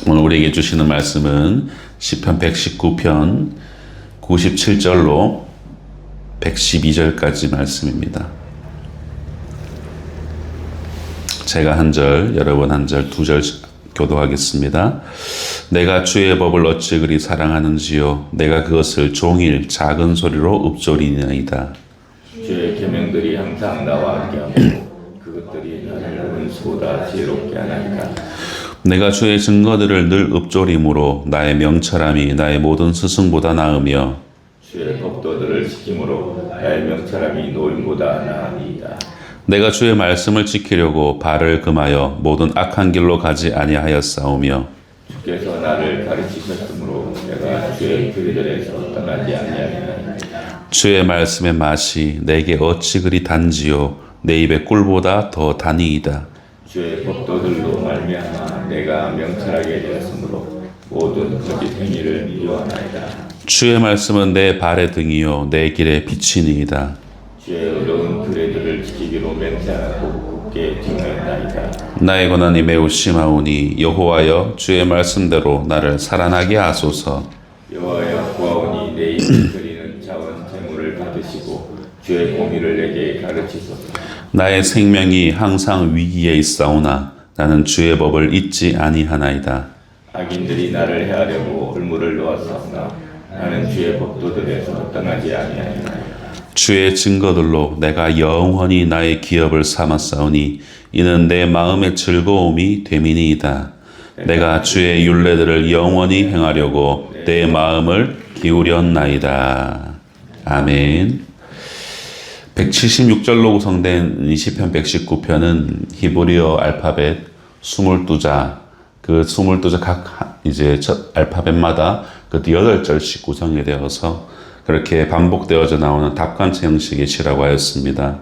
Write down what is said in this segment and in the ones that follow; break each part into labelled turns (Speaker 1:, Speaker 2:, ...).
Speaker 1: 오늘 우리에게 주시는 말씀은 시편 119편 97절로 112절까지 말씀입니다. 제가 한 절, 여러분 한 절, 두 절 교도하겠습니다. 내가 주의 법을 어찌 그리 사랑하는지요. 내가 그것을 종일 작은 소리로 읊조리나이다.
Speaker 2: 주의 계명들이 항상 나와 함께하고 그것들이 나를 원수보다 지혜롭게 하나이다.
Speaker 1: 내가 주의 증거들을 늘 읊조림으로 나의 명철함이 나의 모든 스승보다 나으며
Speaker 2: 주의 법도들을 지킴으로 나의 명철함이 노인보다 나으니이다.
Speaker 1: 내가 주의 말씀을 지키려고 발을 금하여 모든 악한 길로 가지 아니하였사오며
Speaker 2: 주께서 나를 가르치셨으므로 내가 주의 규례들에서 떠나지 아니하리이다.
Speaker 1: 주의 말씀의 맛이 내게 어찌 그리 단지요 내 입의 꿀보다 더 다니이다.
Speaker 2: 주의 법도들로 말미암아 내가 명철하게 되었으므로 모든 거짓 행위를 미워하나이다.
Speaker 1: 주의 말씀은 내 발의 등이요 내 길의 빛이니이다.
Speaker 2: 주의 의로운 규례들을 지키기로 맹세하고 굳게 증명하나이다.
Speaker 1: 나의 고난이 매우 심하오니 여호와여 주의 말씀대로 나를 살아나게 하소서.
Speaker 2: 여호와여 구하오니 내 입을 드리는 자원 재물을 받으시고 주의 공의를 내게 가르치소서.
Speaker 1: 나의 생명이 항상 위기에 있사오나 나는 주의 법을 잊지 아니하나이다.
Speaker 2: 악인들이 나를 해하려고 올무를 놓았사오나 나는 주의 법도들에서 떠나지 아니하리이다.
Speaker 1: 주의 증거들로 내가 영원히 나의 기업을 삼았사오니 이는 내 마음의 즐거움이 됨이니이다. 내가 주의 율례들을 영원히 행하려고 내 마음을 기울였나이다. 아멘. 176절로 구성된 시편 119편은 히브리어 알파벳 22자, 그 22자 각 이제 첫 알파벳마다 그 8절씩 구성이 되어서 그렇게 반복되어져 나오는 답관체 형식의 시라고 하였습니다.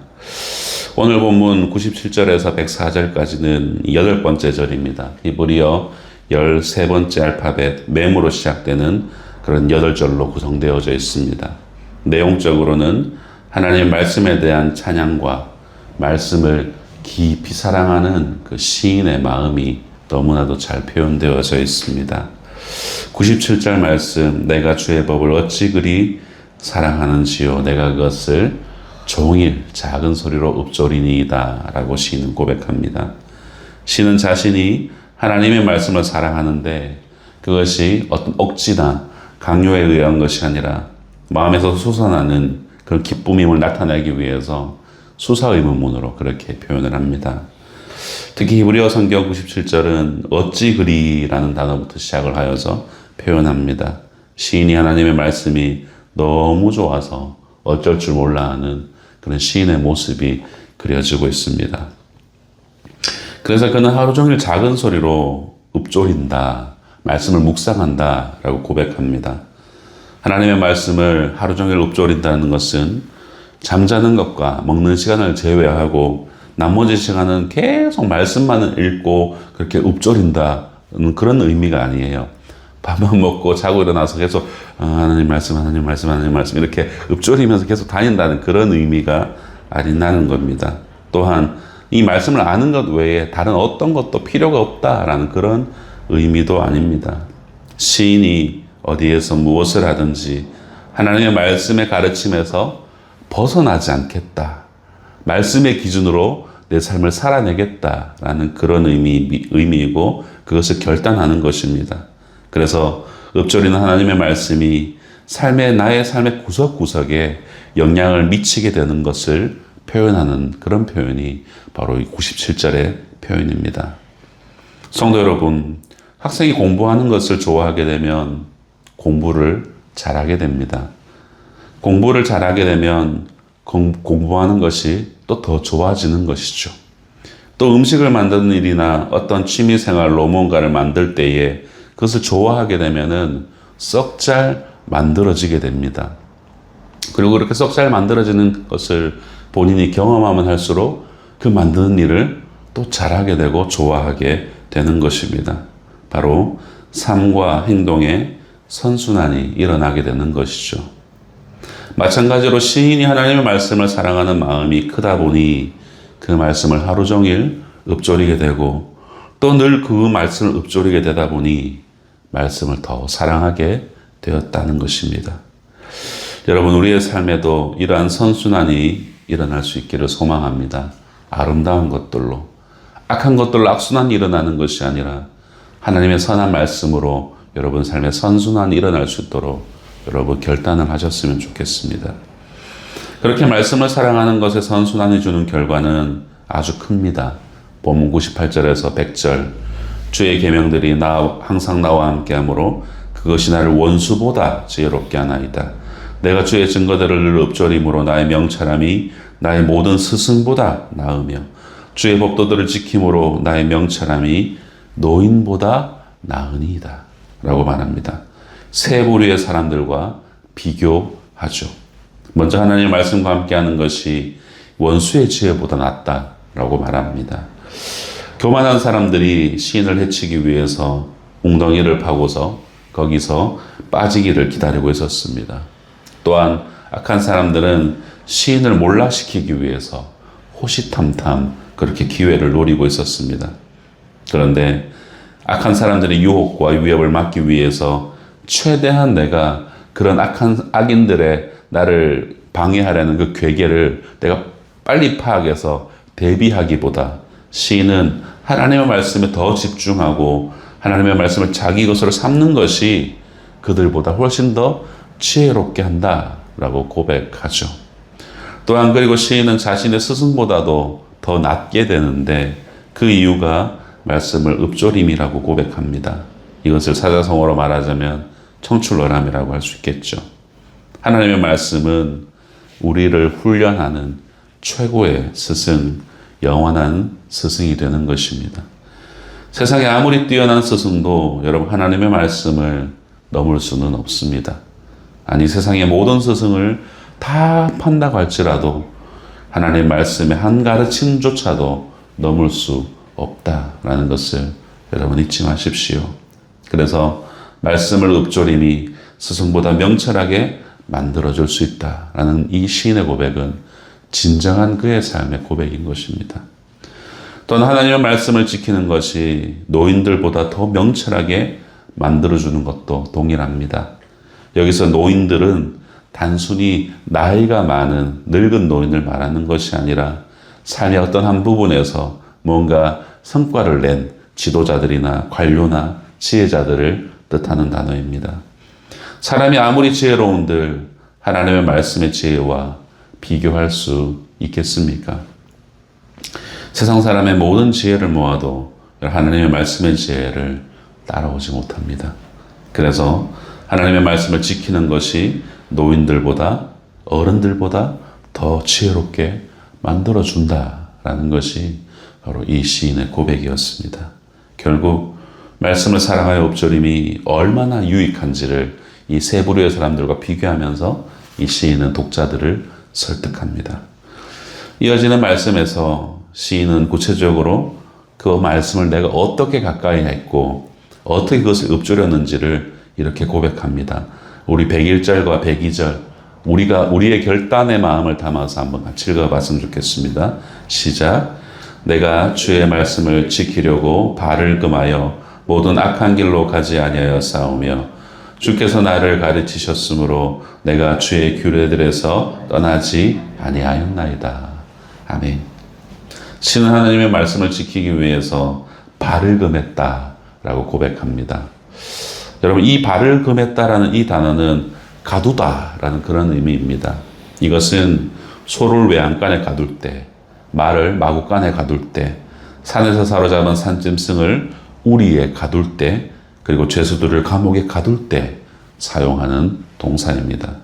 Speaker 1: 오늘 본문 97절에서 104절까지는 8번째 절입니다. 히브리어 13번째 알파벳 mem으로 시작되는 그런 8절로 구성되어져 있습니다. 내용적으로는 하나님의 말씀에 대한 찬양과 말씀을 깊이 사랑하는 그 시인의 마음이 너무나도 잘 표현되어져 있습니다. 97절 말씀, 내가 주의 법을 어찌 그리 사랑하는지요. 내가 그것을 종일 작은 소리로 읊조리니이다 라고 시인은 고백합니다. 시인은 자신이 하나님의 말씀을 사랑하는데 그것이 어떤 억지나 강요에 의한 것이 아니라 마음에서 솟아나는 그런 기쁨임을 나타내기 위해서 수사의문문으로 그렇게 표현을 합니다. 특히 히브리어 성경 97절은 어찌 그리라는 단어부터 시작을 하여서 표현합니다. 시인이 하나님의 말씀이 너무 좋아서 어쩔 줄 몰라 하는 그런 시인의 모습이 그려지고 있습니다. 그래서 그는 하루 종일 작은 소리로 읊조린다, 말씀을 묵상한다 라고 고백합니다. 하나님의 말씀을 하루 종일 읊조린다는 것은 잠자는 것과 먹는 시간을 제외하고 나머지 시간은 계속 말씀만 읽고 그렇게 읊조린다는 그런 의미가 아니에요. 밥만 먹고 자고 일어나서 계속 하나님 말씀, 하나님 말씀, 하나님 말씀 이렇게 읊조리면서 계속 다닌다는 그런 의미가 아니라는 겁니다. 또한 이 말씀을 아는 것 외에 다른 어떤 것도 필요가 없다라는 그런 의미도 아닙니다. 시인이 어디에서 무엇을 하든지 하나님의 말씀의 가르침에서 벗어나지 않겠다. 말씀의 기준으로 내 삶을 살아내겠다라는 그런 의미이고 그것을 결단하는 것입니다. 그래서 읊조리는 하나님의 말씀이 나의 삶의 구석구석에 영향을 미치게 되는 것을 표현하는 그런 표현이 바로 이 97절의 표현입니다. 성도 여러분, 학생이 공부하는 것을 좋아하게 되면 공부를 잘하게 됩니다. 공부를 잘하게 되면 공부하는 것이 또 더 좋아지는 것이죠. 또 음식을 만드는 일이나 어떤 취미생활로 뭔가를 만들 때에 그것을 좋아하게 되면은 썩 잘 만들어지게 됩니다. 그리고 그렇게 썩 잘 만들어지는 것을 본인이 경험하면 할수록 그 만드는 일을 또 잘하게 되고 좋아하게 되는 것입니다. 바로 삶과 행동에 선순환이 일어나게 되는 것이죠. 마찬가지로 시인이 하나님의 말씀을 사랑하는 마음이 크다 보니 그 말씀을 하루 종일 읊조리게 되고 또 늘 그 말씀을 읊조리게 되다 보니 말씀을 더 사랑하게 되었다는 것입니다. 여러분, 우리의 삶에도 이러한 선순환이 일어날 수 있기를 소망합니다. 아름다운 것들로, 악한 것들로 악순환이 일어나는 것이 아니라 하나님의 선한 말씀으로 여러분 삶에 선순환이 일어날 수 있도록 여러분 결단을 하셨으면 좋겠습니다. 그렇게 말씀을 사랑하는 것에 선순환이 주는 결과는 아주 큽니다. 본문 98절에서 100절, 주의 계명들이 항상 나와 함께하므로 그것이 나를 원수보다 지혜롭게 하나이다. 내가 주의 증거들을 늘 읊조림으로 나의 명철함이 나의 모든 스승보다 나으며 주의 법도들을 지킴으로 나의 명철함이 노인보다 나으니이다 라고 말합니다. 세 부류의 사람들과 비교하죠. 먼저 하나님의 말씀과 함께하는 것이 원수의 지혜보다 낫다라고 말합니다. 교만한 사람들이 시인을 해치기 위해서 웅덩이를 파고서 거기서 빠지기를 기다리고 있었습니다. 또한 악한 사람들은 시인을 몰락시키기 위해서 호시탐탐 그렇게 기회를 노리고 있었습니다. 그런데 악한 사람들의 유혹과 위협을 막기 위해서 최대한 내가 그런 악인들의 나를 방해하려는 그 괴계를 내가 빨리 파악해서 대비하기보다 시인은 하나님의 말씀에 더 집중하고 하나님의 말씀을 자기 것으로 삼는 것이 그들보다 훨씬 더 지혜롭게 한다라고 고백하죠. 또한 그리고 시인은 자신의 스승보다도 더 낫게 되는데 그 이유가 말씀을 읊조림이라고 고백합니다. 이것을 사자성어로 말하자면 청출어람이라고 할 수 있겠죠. 하나님의 말씀은 우리를 훈련하는 최고의 스승, 영원한 스승이 되는 것입니다. 세상에 아무리 뛰어난 스승도 여러분 하나님의 말씀을 넘을 수는 없습니다. 아니 세상의 모든 스승을 다 판다고 할지라도 하나님의 말씀의 한 가르침조차도 넘을 수 없다라는 것을 여러분 잊지 마십시오. 그래서 말씀을 읊조림이 스승보다 명철하게 만들어줄 수 있다라는 이 시인의 고백은 진정한 그의 삶의 고백인 것입니다. 또한 하나님의 말씀을 지키는 것이 노인들보다 더 명철하게 만들어주는 것도 동일합니다. 여기서 노인들은 단순히 나이가 많은 늙은 노인을 말하는 것이 아니라 삶의 어떤 한 부분에서 뭔가 성과를 낸 지도자들이나 관료나 지혜자들을 뜻하는 단어입니다. 사람이 아무리 지혜로운들 하나님의 말씀의 지혜와 비교할 수 있겠습니까? 세상 사람의 모든 지혜를 모아도 하나님의 말씀의 지혜를 따라오지 못합니다. 그래서 하나님의 말씀을 지키는 것이 노인들보다 어른들보다 더 지혜롭게 만들어준다라는 것이 바로 이 시인의 고백이었습니다. 결국 말씀을 사랑하여 읊조림이 얼마나 유익한지를 이 세 부류의 사람들과 비교하면서 이 시인은 독자들을 설득합니다. 이어지는 말씀에서 시인은 구체적으로 그 말씀을 내가 어떻게 가까이 했고 어떻게 그것을 읊조렸는지를 이렇게 고백합니다. 우리 101절과 102절 우리의 결단의 마음을 담아서 한번 같이 읽어봤으면 좋겠습니다. 시작. 내가 주의 말씀을 지키려고 발을 금하여 모든 악한 길로 가지 아니하여 싸우며 주께서 나를 가르치셨으므로 내가 주의 규례들에서 떠나지 아니하였나이다. 아멘. 신은 하나님의 말씀을 지키기 위해서 발을 금했다라고 고백합니다. 여러분, 이 발을 금했다라는 이 단어는 가두다라는 그런 의미입니다. 이것은 소를 외양간에 가둘 때, 말을 마구간에 가둘 때, 산에서 사로잡은 산짐승을 우리에 가둘 때, 그리고 죄수들을 감옥에 가둘 때 사용하는 동사입니다.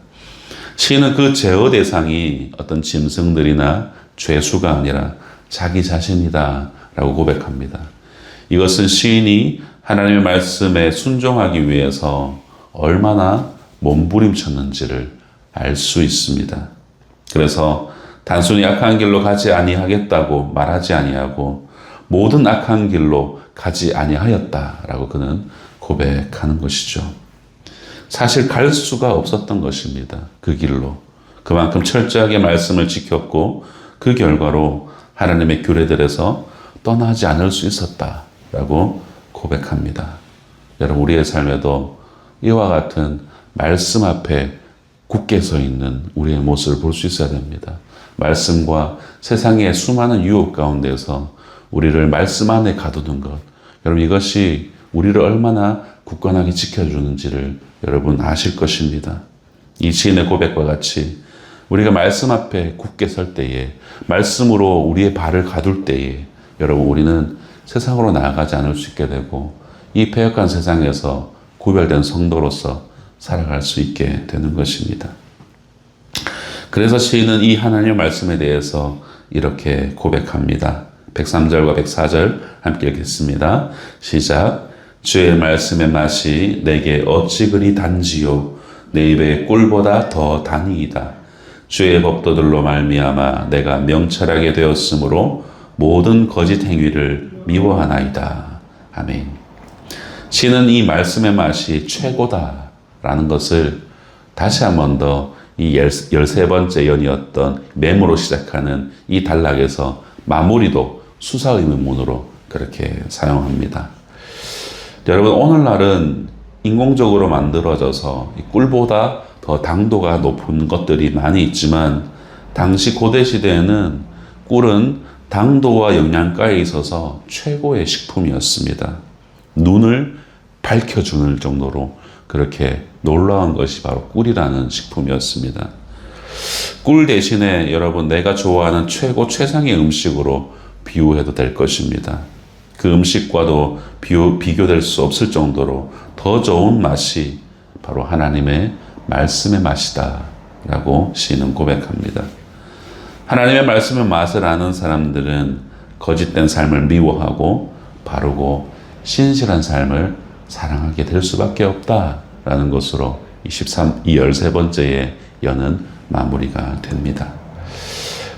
Speaker 1: 시인은 그 제어 대상이 어떤 짐승들이나 죄수가 아니라 자기 자신이다 라고 고백합니다. 이것은 시인이 하나님의 말씀에 순종하기 위해서 얼마나 몸부림쳤는지를 알 수 있습니다. 그래서 단순히 악한 길로 가지 아니하겠다고 말하지 아니하고 모든 악한 길로 가지 아니하였다라고 그는 고백하는 것이죠. 사실 갈 수가 없었던 것입니다. 그 길로. 그만큼 철저하게 말씀을 지켰고 그 결과로 하나님의 규례들에서 떠나지 않을 수 있었다. 라고 고백합니다. 여러분, 우리의 삶에도 이와 같은 말씀 앞에 굳게 서 있는 우리의 모습을 볼 수 있어야 됩니다. 말씀과 세상의 수많은 유혹 가운데서 우리를 말씀 안에 가두는 것, 여러분, 이것이 우리를 얼마나 굳건하게 지켜주는지를 여러분 아실 것입니다. 이 시인의 고백과 같이 우리가 말씀 앞에 굳게 설 때에, 말씀으로 우리의 발을 가둘 때에 여러분, 우리는 세상으로 나아가지 않을 수 있게 되고 이 패역한 세상에서 구별된 성도로서 살아갈 수 있게 되는 것입니다. 그래서 시인은 이 하나님의 말씀에 대해서 이렇게 고백합니다. 103절과 104절 함께 읽겠습니다. 시작. 주의 말씀의 맛이 내게 어찌 그리 단지요 내 입에 꿀보다 더 단이이다. 주의 법도들로 말미암아 내가 명철하게 되었으므로 모든 거짓 행위를 미워하나이다. 아멘. 시는 이 말씀의 맛이 최고다라는 것을 다시 한 번 더 이 13번째 연이었던 매무로 시작하는 이 단락에서 마무리도 수사 의문문으로 그렇게 사용합니다. 여러분, 오늘날은 인공적으로 만들어져서 꿀보다 더 당도가 높은 것들이 많이 있지만 당시 고대 시대에는 꿀은 당도와 영양가에 있어서 최고의 식품이었습니다. 눈을 밝혀주는 정도로 그렇게 놀라운 것이 바로 꿀이라는 식품이었습니다. 꿀 대신에 여러분, 내가 좋아하는 최고 최상의 음식으로 비유해도 될 것입니다. 그 음식과도 비교될 수 없을 정도로 더 좋은 맛이 바로 하나님의 말씀의 맛이다 라고 시인은 고백합니다. 하나님의 말씀의 맛을 아는 사람들은 거짓된 삶을 미워하고 바르고 신실한 삶을 사랑하게 될 수밖에 없다라는 것으로 이 13번째의 연은 마무리가 됩니다.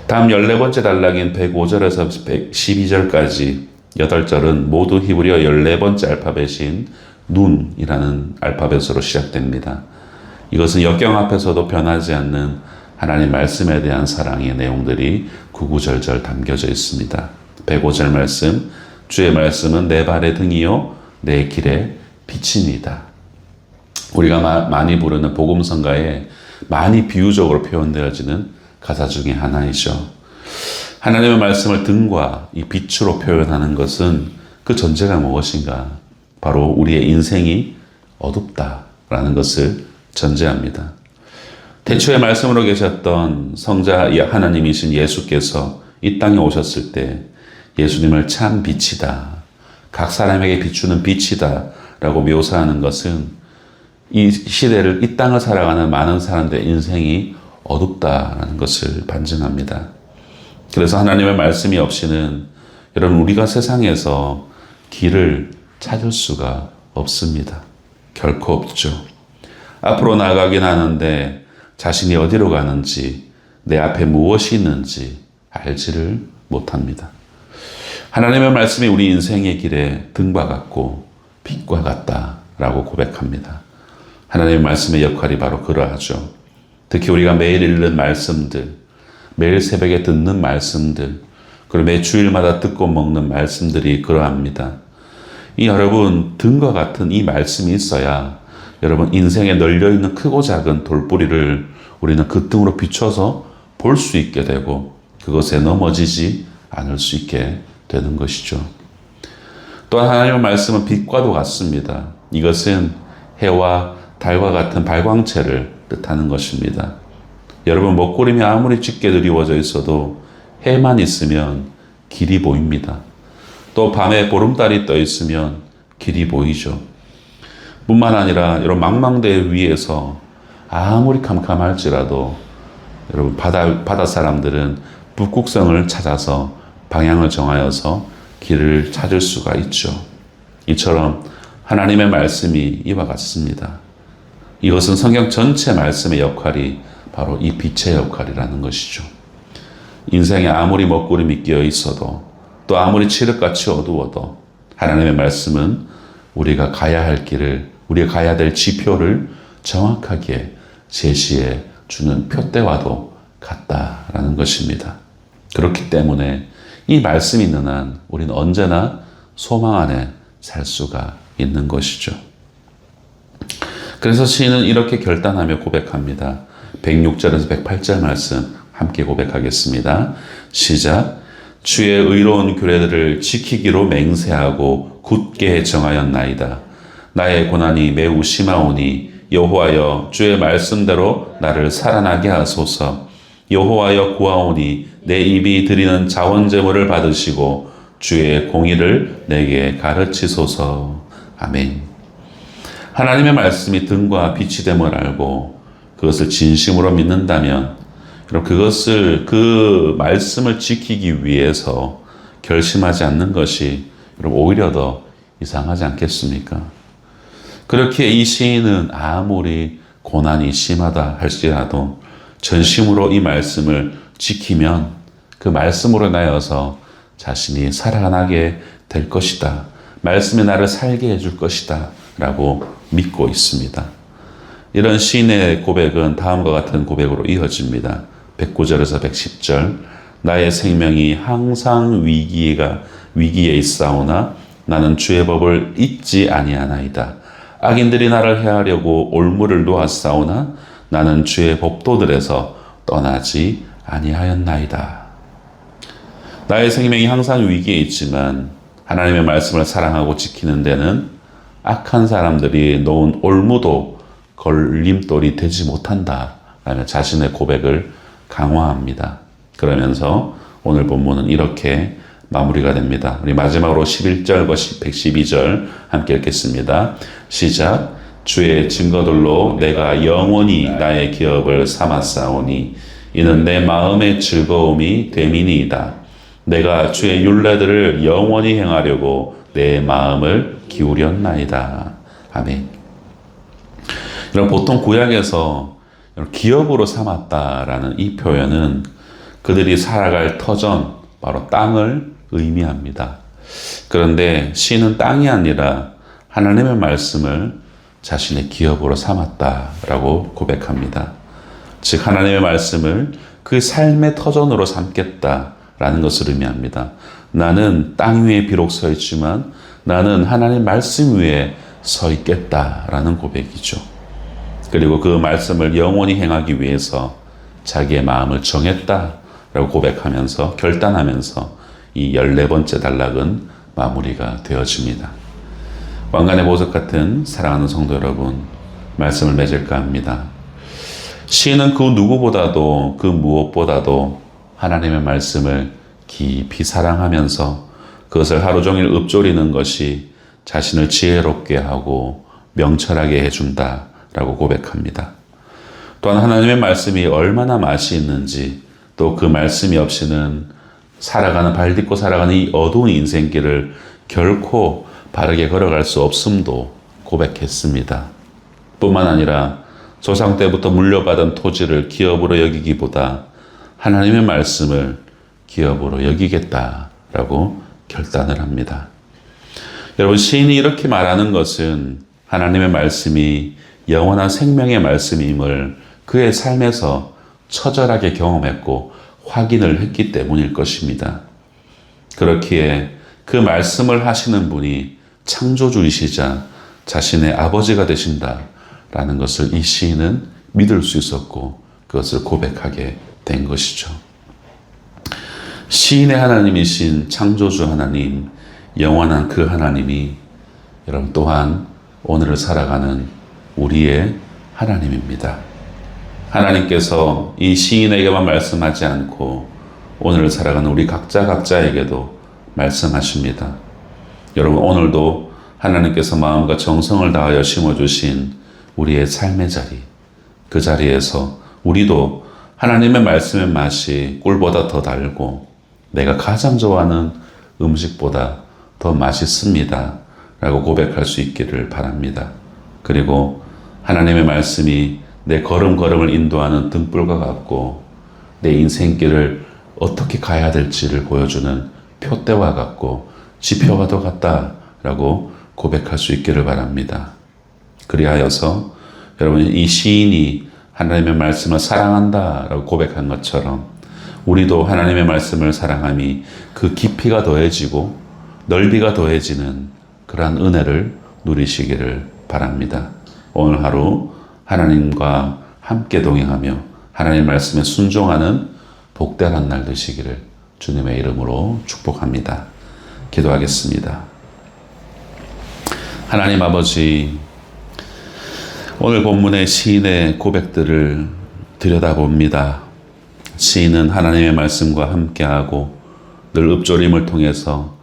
Speaker 1: 다음 14번째 단락인 105절에서 112절까지 8절은 모두 히브리어 14번째 알파벳인 눈이라는 알파벳으로 시작됩니다. 이것은 역경 앞에서도 변하지 않는 하나님 말씀에 대한 사랑의 내용들이 구구절절 담겨져 있습니다. 105절 말씀, 주의 말씀은 내 발의 등이요 내 길의 빛입니다. 우리가 많이 부르는 복음성가에 많이 비유적으로 표현되어지는 가사 중에 하나이죠. 하나님의 말씀을 등과 이 빛으로 표현하는 것은 그 전제가 무엇인가? 바로 우리의 인생이 어둡다라는 것을 전제합니다. 태초에 말씀으로 계셨던 성자 하나님이신 예수께서 이 땅에 오셨을 때 예수님을 참 빛이다, 각 사람에게 비추는 빛이다 라고 묘사하는 것은 이 시대를, 이 땅을 살아가는 많은 사람들의 인생이 어둡다라는 것을 반증합니다. 그래서 하나님의 말씀이 없이는 여러분, 우리가 세상에서 길을 찾을 수가 없습니다. 결코 없죠. 앞으로 나아가긴 하는데 자신이 어디로 가는지, 내 앞에 무엇이 있는지 알지를 못합니다. 하나님의 말씀이 우리 인생의 길에 등과 같고 빛과 같다라고 고백합니다. 하나님의 말씀의 역할이 바로 그러하죠. 특히 우리가 매일 읽는 말씀들, 매일 새벽에 듣는 말씀들, 그리고 매 주일마다 듣고 먹는 말씀들이 그러합니다. 이 여러분, 등과 같은 이 말씀이 있어야 여러분, 인생에 널려있는 크고 작은 돌뿌리를 우리는 그 등으로 비춰서 볼 수 있게 되고 그것에 넘어지지 않을 수 있게 되는 것이죠. 또한 하나님의 말씀은 빛과도 같습니다. 이것은 해와 달과 같은 발광체를 뜻하는 것입니다. 여러분, 먹구름이 아무리 짙게 드리워져 있어도 해만 있으면 길이 보입니다. 또 밤에 보름달이 떠 있으면 길이 보이죠. 뿐만 아니라 이런 망망대해 위에서 아무리 캄캄할지라도 여러분, 바다 사람들은 북극성을 찾아서 방향을 정하여서 길을 찾을 수가 있죠. 이처럼 하나님의 말씀이 이와 같습니다. 이것은 성경 전체 말씀의 역할이 바로 이 빛의 역할이라는 것이죠. 인생에 아무리 먹구름이 끼어 있어도 또 아무리 칠흑같이 어두워도 하나님의 말씀은 우리가 가야 할 길을, 우리가 가야 될 지표를 정확하게 제시해 주는 표대와도 같다라는 것입니다. 그렇기 때문에 이 말씀이 있는 한 우리는 언제나 소망 안에 살 수가 있는 것이죠. 그래서 시인은 이렇게 결단하며 고백합니다. 106절에서 108절 말씀 함께 고백하겠습니다. 시작. 주의 의로운 규례들을 지키기로 맹세하고 굳게 정하였나이다. 나의 고난이 매우 심하오니 여호와여 주의 말씀대로 나를 살아나게 하소서. 여호와여 구하오니 내 입이 드리는 자원제물을 받으시고 주의 공의를 내게 가르치소서. 아멘. 하나님의 말씀이 등과 빛이 됨을 알고 그것을 진심으로 믿는다면 여러분 그 말씀을 지키기 위해서 결심하지 않는 것이 여러분 오히려 더 이상하지 않겠습니까? 그렇게 이 시인은 아무리 고난이 심하다 할지라도 전심으로 이 말씀을 지키면 그 말씀으로 인하여서 자신이 살아나게 될 것이다. 말씀이 나를 살게 해줄 것이다. 라고 믿고 있습니다. 이런 시인의 고백은 다음과 같은 고백으로 이어집니다. 109절에서 110절. 나의 생명이 항상 위기에 있사오나 나는 주의 법을 잊지 아니하나이다. 악인들이 나를 해하려고 올무를 놓았사오나 나는 주의 법도들에서 떠나지 아니하였나이다. 나의 생명이 항상 위기에 있지만 하나님의 말씀을 사랑하고 지키는 데는 악한 사람들이 놓은 올무도 걸림돌이 되지 못한다 라며 자신의 고백을 강화합니다. 그러면서 오늘 본문은 이렇게 마무리가 됩니다. 우리 마지막으로 11절과 112절 함께 읽겠습니다. 시작. 주의 증거들로 내가 영원히 나의 기업을 삼았사오니 이는 내 마음의 즐거움이 됨이니이다. 내가 주의 율례들을 영원히 행하려고 내 마음을 기울였나이다. 아멘. 여러분 보통 구약에서 기업으로 삼았다라는 이 표현은 그들이 살아갈 터전, 바로 땅을 의미합니다. 그런데 시인은 땅이 아니라 하나님의 말씀을 자신의 기업으로 삼았다라고 고백합니다. 즉 하나님의 말씀을 그 삶의 터전으로 삼겠다라는 것을 의미합니다. 나는 땅 위에 비록 서 있지만 나는 하나님 말씀 위에 서 있겠다라는 고백이죠. 그리고 그 말씀을 영원히 행하기 위해서 자기의 마음을 정했다라고 고백하면서 결단하면서 이 14번째 단락은 마무리가 되어집니다. 왕관의 보석 같은 사랑하는 성도 여러분, 말씀을 맺을까 합니다. 시인은 그 누구보다도 그 무엇보다도 하나님의 말씀을 깊이 사랑하면서 그것을 하루 종일 읊조리는 것이 자신을 지혜롭게 하고 명철하게 해준다라고 고백합니다. 또한 하나님의 말씀이 얼마나 맛이 있는지 또 그 말씀이 없이는 발 딛고 살아가는 이 어두운 인생길을 결코 바르게 걸어갈 수 없음도 고백했습니다. 뿐만 아니라 조상 때부터 물려받은 토지를 기업으로 여기기보다 하나님의 말씀을 기업으로 여기겠다라고 결단을 합니다. 여러분 시인이 이렇게 말하는 것은 하나님의 말씀이 영원한 생명의 말씀임을 그의 삶에서 처절하게 경험했고 확인을 했기 때문일 것입니다. 그렇기에 그 말씀을 하시는 분이 창조주이시자 자신의 아버지가 되신다라는 것을 이 시인은 믿을 수 있었고 그것을 고백하게 된 것이죠. 시인의 하나님이신 창조주 하나님, 영원한 그 하나님이 여러분 또한 오늘을 살아가는 우리의 하나님입니다. 하나님께서 이 시인에게만 말씀하지 않고 오늘을 살아가는 우리 각자에게도 말씀하십니다. 여러분 오늘도 하나님께서 마음과 정성을 다하여 심어주신 우리의 삶의 자리, 그 자리에서 우리도 하나님의 말씀의 맛이 꿀보다 더 달고 내가 가장 좋아하는 음식보다 더 맛있습니다 라고 고백할 수 있기를 바랍니다. 그리고 하나님의 말씀이 내 걸음걸음을 인도하는 등불과 같고 내 인생길을 어떻게 가야 될지를 보여주는 표대와 같고 지표와도 같다라고 고백할 수 있기를 바랍니다. 그리하여서 여러분 이 시인이 하나님의 말씀을 사랑한다라고 고백한 것처럼 우리도 하나님의 말씀을 사랑함이 그 깊이가 더해지고 넓이가 더해지는 그러한 은혜를 누리시기를 바랍니다. 오늘 하루 하나님과 함께 동행하며 하나님 말씀에 순종하는 복된 한 날 되시기를 주님의 이름으로 축복합니다. 기도하겠습니다. 하나님 아버지, 오늘 본문의 시인의 고백들을 들여다봅니다. 시인은 하나님의 말씀과 함께하고 늘 읊조림을 통해서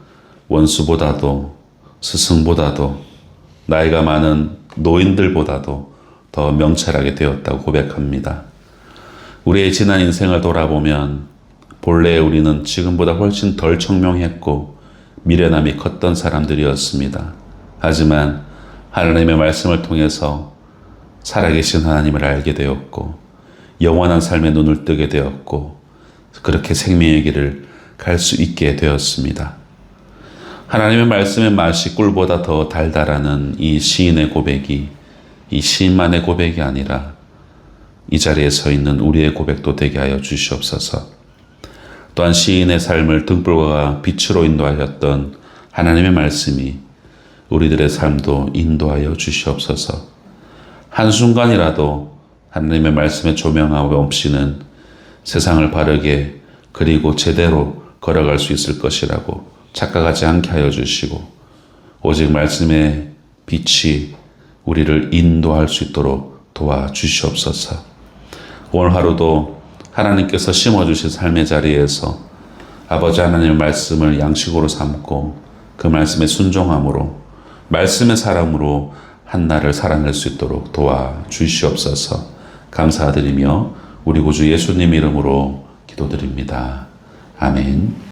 Speaker 1: 원수보다도 스승보다도 나이가 많은 노인들보다도 더 명철하게 되었다고 고백합니다. 우리의 지난 인생을 돌아보면 본래 우리는 지금보다 훨씬 덜 청명했고 미련함이 컸던 사람들이었습니다. 하지만 하나님의 말씀을 통해서 살아계신 하나님을 알게 되었고 영원한 삶의 눈을 뜨게 되었고 그렇게 생명의 길을 갈 수 있게 되었습니다. 하나님의 말씀의 맛이 꿀보다 더 달달하는 이 시인의 고백이 이 시인만의 고백이 아니라 이 자리에 서 있는 우리의 고백도 되게 하여 주시옵소서. 또한 시인의 삶을 등불과 빛으로 인도하였던 하나님의 말씀이 우리들의 삶도 인도하여 주시옵소서. 한순간이라도 하나님의 말씀에 조명하고 없이는 세상을 바르게 그리고 제대로 걸어갈 수 있을 것이라고 착각하지 않게 하여 주시고 오직 말씀의 빛이 우리를 인도할 수 있도록 도와주시옵소서. 오늘 하루도 하나님께서 심어주신 삶의 자리에서 아버지 하나님의 말씀을 양식으로 삼고 그 말씀에 순종함으로 말씀의 사람으로 한 날을 살아낼 수 있도록 도와주시옵소서. 감사드리며 우리 구주 예수님 이름으로 기도드립니다. 아멘.